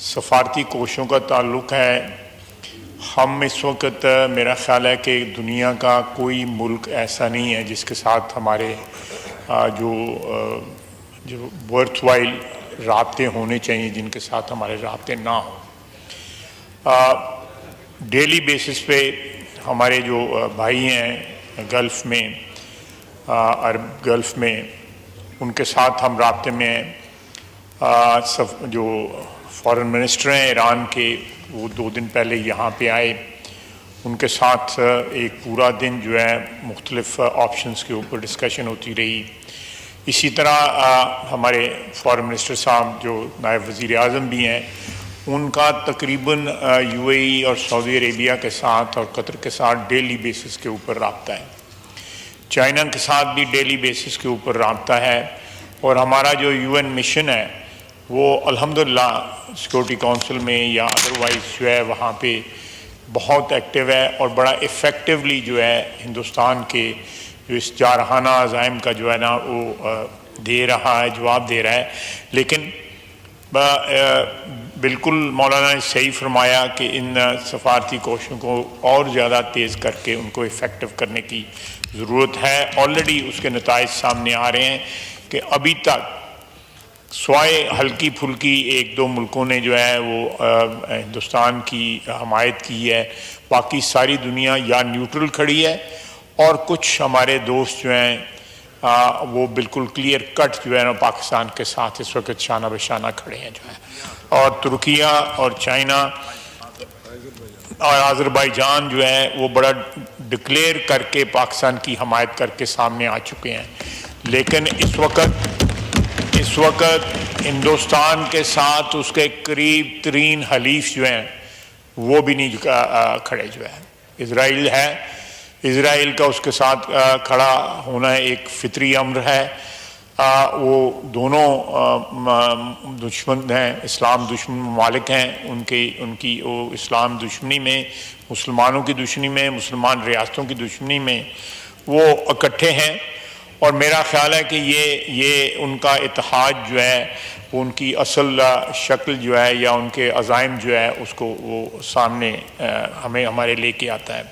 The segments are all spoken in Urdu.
سفارتی کوششوں کا تعلق ہے، ہم اس وقت میرا خیال ہے کہ دنیا کا کوئی ملک ایسا نہیں ہے جس کے ساتھ ہمارے جو ورتھ وائل رابطے ہونے چاہیے، جن کے ساتھ ہمارے رابطے نہ ہوں۔ ڈیلی بیسس پہ ہمارے جو بھائی ہیں گلف میں، عرب گلف میں، ان کے ساتھ ہم رابطے میں ہیں۔ جو فارن منسٹر ہیں ایران کے، وہ 2 دن پہلے یہاں پہ آئے، ان کے ساتھ ایک پورا دن جو ہے مختلف آپشنز کے اوپر ڈسکشن ہوتی رہی۔ اسی طرح ہمارے فارن منسٹر صاحب جو نائب وزیر اعظم بھی ہیں، ان کا تقریباً UAE اور سعودی عربیہ کے ساتھ اور قطر کے ساتھ ڈیلی بیسس کے اوپر رابطہ ہے۔ چائنا کے ساتھ بھی ڈیلی بیسس کے اوپر رابطہ ہے، اور ہمارا جو UN مشن ہے وہ الحمدللہ سیکورٹی کونسل میں یا ادروائز جو ہے وہاں پہ بہت ایکٹیو ہے، اور بڑا ایفیکٹولی جو ہے ہندوستان کے جو اس جارحانہ عزائم کا جو ہے نا وہ دے رہا ہے، جواب دے رہا ہے۔ لیکن بالکل مولانا نے صحیح فرمایا کہ ان سفارتی کوششوں کو اور زیادہ تیز کر کے ان کو ایفیکٹو کرنے کی ضرورت ہے۔ آلریڈی اس کے نتائج سامنے آ رہے ہیں کہ ابھی تک سوائے ہلکی پھلکی 1-2 ملکوں نے جو ہے وہ ہندوستان کی حمایت کی ہے، باقی ساری دنیا یا نیوٹرل کھڑی ہے، اور کچھ ہمارے دوست جو ہیں وہ بالکل کلیئر کٹ جو ہے نا پاکستان کے ساتھ اس وقت شانہ بشانہ کھڑے ہیں جو ہے، اور ترکیہ اور چائنا اور آذربائیجان جو ہے وہ بڑا ڈکلیئر کر کے پاکستان کی حمایت کر کے سامنے آ چکے ہیں۔ لیکن اس وقت ہندوستان کے ساتھ اس کے قریب ترین حلیف جو ہیں وہ بھی نہیں کھڑے جو ہے۔ اسرائیل ہے، اسرائیل کا اس کے ساتھ کھڑا ہونا ایک فطری امر ہے۔ وہ دونوں دشمن ہیں، اسلام دشمن ممالک ہیں، ان کی وہ اسلام دشمنی میں، مسلمانوں کی دشمنی میں، مسلمان ریاستوں کی دشمنی میں وہ اکٹھے ہیں، اور میرا خیال ہے کہ یہ ان کا اتحاد جو ہے وہ ان کی اصل شکل جو ہے یا ان کے عزائم جو ہے اس کو وہ سامنے ہمارے لے کے آتا ہے۔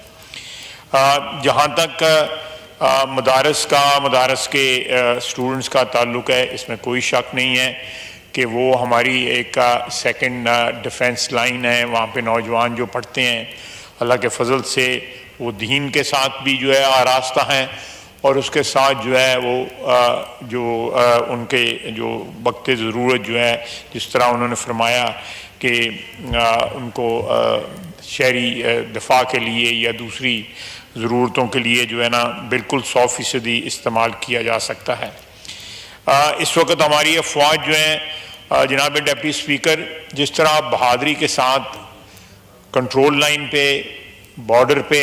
جہاں تک مدارس کے اسٹوڈنٹس کا تعلق ہے، اس میں کوئی شک نہیں ہے کہ وہ ہماری ایک سیکنڈ ڈیفنس لائن ہے۔ وہاں پہ نوجوان جو پڑھتے ہیں، اللہ کے فضل سے وہ دین کے ساتھ بھی جو ہے آراستہ ہیں، اور اس کے ساتھ جو ہے وہ ان کے جو وقت ضرورت جو ہے، جس طرح انہوں نے فرمایا کہ ان کو شہری دفاع کے لیے یا دوسری ضرورتوں کے لیے جو ہے نا بالکل 100% استعمال کیا جا سکتا ہے۔ اس وقت ہماری افواج جو ہیں، جناب ڈپٹی اسپیکر، جس طرح بہادری کے ساتھ کنٹرول لائن پہ، بارڈر پہ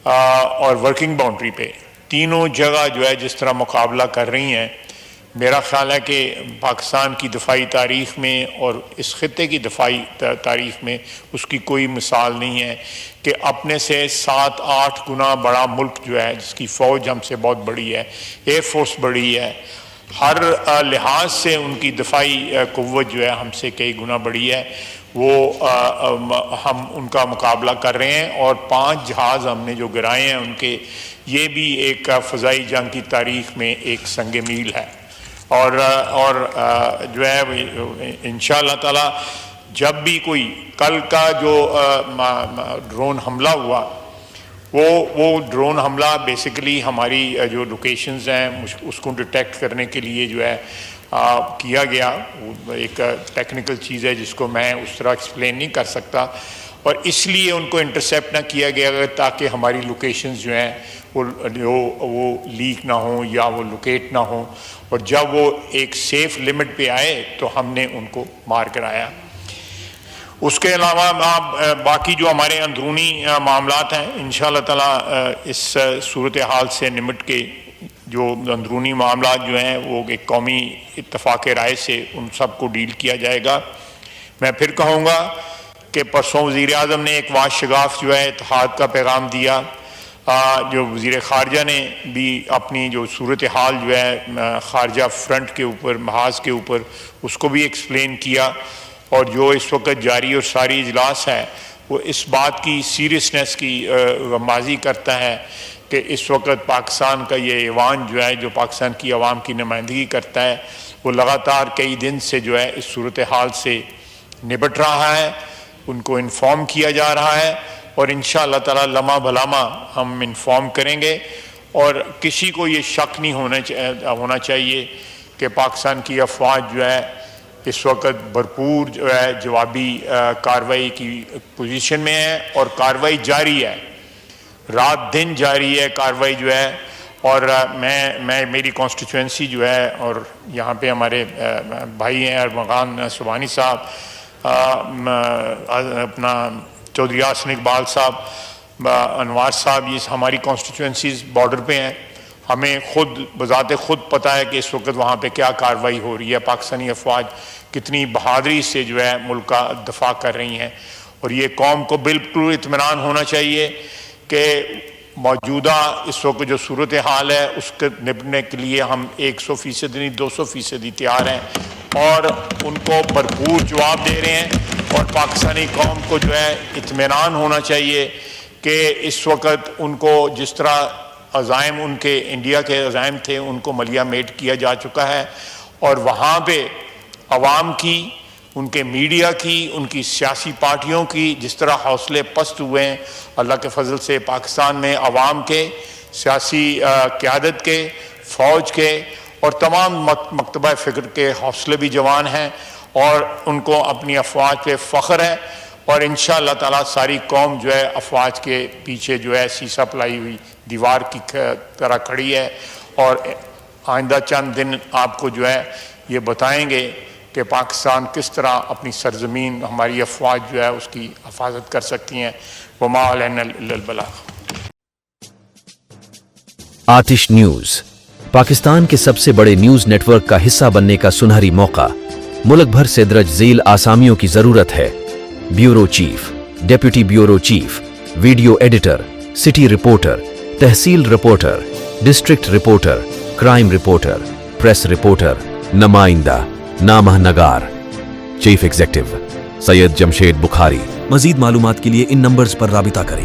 اور ورکنگ باؤنڈری پہ تینوں جگہ جو ہے جس طرح مقابلہ کر رہی ہیں، میرا خیال ہے کہ پاکستان کی دفاعی تاریخ میں اور اس خطے کی دفاعی تاریخ میں اس کی کوئی مثال نہیں ہے کہ اپنے سے 7-8 گنا بڑا ملک جو ہے، جس کی فوج ہم سے بہت بڑی ہے، ایئر فورس بڑی ہے، ہر لحاظ سے ان کی دفاعی قوت جو ہے ہم سے کئی گنا بڑی ہے، وہ ہم ان کا مقابلہ کر رہے ہیں، اور 5 جہاز ہم نے جو گرائے ہیں ان کے، یہ بھی ایک فضائی جنگ کی تاریخ میں ایک سنگ میل ہے۔ اور جو ہے انشاءاللہ تعالی جب بھی کوئی کل کا جو ڈرون حملہ ہوا، وہ ڈرون حملہ بیسیکلی ہماری جو لوکیشنز ہیں اس کو ڈیٹیکٹ کرنے کے لیے جو ہے کیا گیا۔ ایک ٹیکنیکل چیز ہے جس کو میں اس طرح ایکسپلین نہیں کر سکتا، اور اس لیے ان کو انٹرسیپٹ نہ کیا گیا تاکہ ہماری لوکیشنز جو ہیں وہ لیک نہ ہوں یا وہ لوکیٹ نہ ہوں، اور جب وہ ایک سیف لیمٹ پہ آئے تو ہم نے ان کو مار کرایا۔ اس کے علاوہ باقی جو ہمارے اندرونی معاملات ہیں، انشاءاللہ تعالی اس صورتحال سے نمٹ کے جو اندرونی معاملات جو ہیں وہ ایک قومی اتفاق رائے سے ان سب کو ڈیل کیا جائے گا۔ میں پھر کہوں گا کہ پرسوں وزیر اعظم نے ایک واشگاف جو ہے اتحاد کا پیغام دیا، جو وزیر خارجہ نے بھی اپنی جو صورتحال جو ہے خارجہ فرنٹ کے اوپر، محاذ کے اوپر، اس کو بھی ایکسپلین کیا، اور جو اس وقت جاری اور ساری اجلاس ہے وہ اس بات کی سیریسنس کی غمازی کرتا ہے کہ اس وقت پاکستان کا یہ ایوان جو ہے جو پاکستان کی عوام کی نمائندگی کرتا ہے وہ لگاتار کئی دن سے جو ہے اس صورتحال سے نبٹ رہا ہے، ان کو انفارم کیا جا رہا ہے اور انشاءاللہ تعالی لمحہ بلمحہ ہم انفارم کریں گے، اور کسی کو یہ شک نہیں ہونا چاہیے کہ پاکستان کی افواج جو ہے اس وقت بھرپور جو ہے جوابی کارروائی کی پوزیشن میں ہے، اور کارروائی جاری ہے، رات دن جاری ہے کارروائی جو ہے۔ اور میں میری کانسٹیچوئنسی جو ہے، اور یہاں پہ ہمارے بھائی ہیں ارمغان سبحانی صاحب، اپنا چودھری حسن اقبال صاحب، انوار صاحب، یہ ہماری کانسٹیچوئنسیز بارڈر پہ ہیں، ہمیں خود بذات خود پتہ ہے کہ اس وقت وہاں پہ کیا کارروائی ہو رہی ہے، پاکستانی افواج کتنی بہادری سے جو ہے ملک کا دفاع کر رہی ہیں، اور یہ قوم کو بالکل اطمینان ہونا چاہیے کہ موجودہ اس وقت جو صورتحال ہے اس کے نپٹنے کے لیے ہم 100% نہیں 200% تیار ہیں، اور ان کو بھرپور جواب دے رہے ہیں، اور پاکستانی قوم کو جو ہے اطمینان ہونا چاہیے کہ اس وقت ان کو جس طرح عزائم ان کے انڈیا کے عزائم تھے ان کو ملیہ میٹ کیا جا چکا ہے، اور وہاں پہ عوام کی، ان کے میڈیا کی، ان کی سیاسی پارٹیوں کی جس طرح حوصلے پست ہوئے ہیں، اللہ کے فضل سے پاکستان میں عوام کے، سیاسی قیادت کے، فوج کے اور تمام مکتبہ فکر کے حوصلے بھی جوان ہیں، اور ان کو اپنی افواج پہ فخر ہے، اور انشاءاللہ تعالی ساری قوم جو ہے افواج کے پیچھے جو ہے سیسا پلائی ہوئی دیوار کی طرح کھڑی ہے، اور آئندہ چند دن آپ کو جو ہے یہ بتائیں گے کہ پاکستان کس طرح اپنی سرزمین، ہماری افواج جو ہے اس کی حفاظت کر سکتی ہیں۔ وما علینا الا البلاغ۔ آتش نیوز پاکستان کے سب سے بڑے نیوز نیٹ ورک کا حصہ بننے کا سنہری موقع، ملک بھر سے درج ذیل آسامیوں کی ضرورت ہے: bureau chief, deputy bureau chief, video editor, city reporter, تحصیل reporter, district reporter, crime reporter, press reporter, نمائندہ، نامہ نگار۔ Chief executive Syed Jamshed Bukhari. مزید معلومات کے لیے ان نمبرز پر رابطہ کریں۔